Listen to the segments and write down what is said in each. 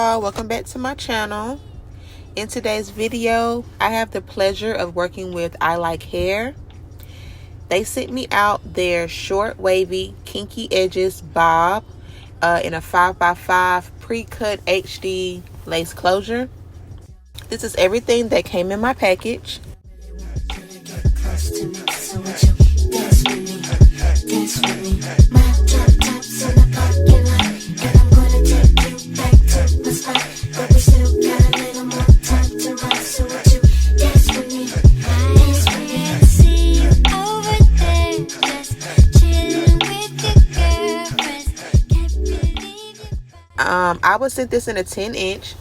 y'all, welcome back to my channel. In today's video, I have the pleasure of working with I Like Hair. They sent me out their short wavy kinky edges bob in a 5x5 pre-cut HD lace closure. This is everything that came in my package. I was sent this in a 10-inch.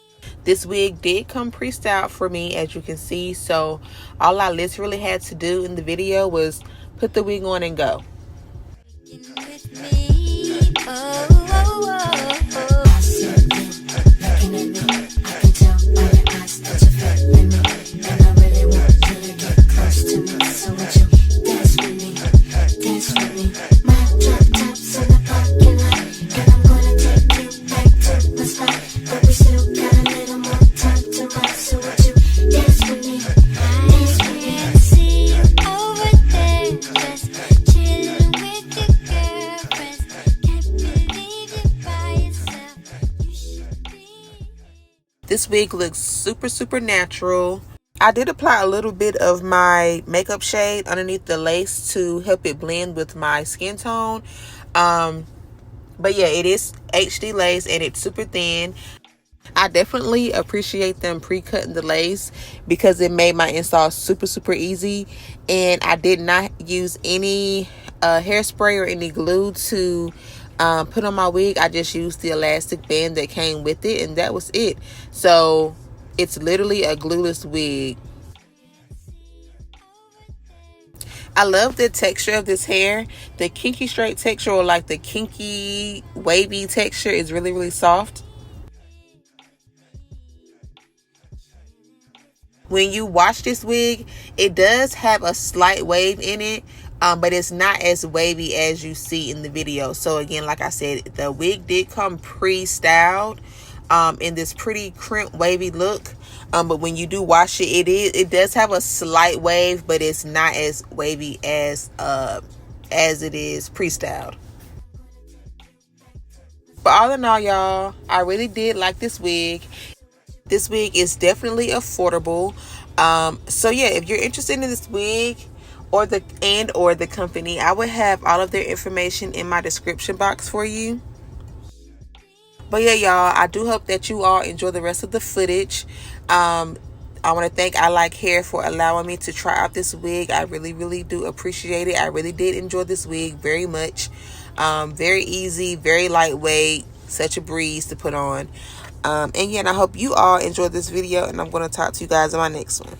This wig did come pre-styled for me, as you can see, so all I literally had to do in the video was put the wig on and go. This wig looks super natural. I did apply a little bit of my makeup shade underneath the lace to help it blend with my skin tone. But yeah, it is HD lace and it's super thin. I definitely appreciate them pre-cutting the lace because it made my install super easy, and I did not use any hairspray or any glue to put on my wig. I just used the elastic band that came with it, and that was it. So it's literally a glueless wig. I love the texture of this hair. The kinky straight texture, or like the kinky wavy texture, is really soft. When you wash this wig, it does have a slight wave in it, but it's not as wavy as you see in the video. So again, like I said, the wig did come pre-styled in this pretty crimp wavy look. But when you do wash it, it does have a slight wave, but it's not as wavy as it is pre-styled. But all in all, y'all, I really did like this wig. This wig is definitely affordable. So yeah, if you're interested in this wig or the company, I would have all of their information in my description box for you. But yeah, y'all, I do hope that you all enjoy the rest of the footage. I want to thank I Like Hair for allowing me to try out this wig. I really do appreciate it. I really did enjoy this wig very much. Very easy, very lightweight, such a breeze to put on. And yeah, and I hope you all enjoyed this video, and I'm going to talk to you guys in my next one.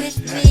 With me.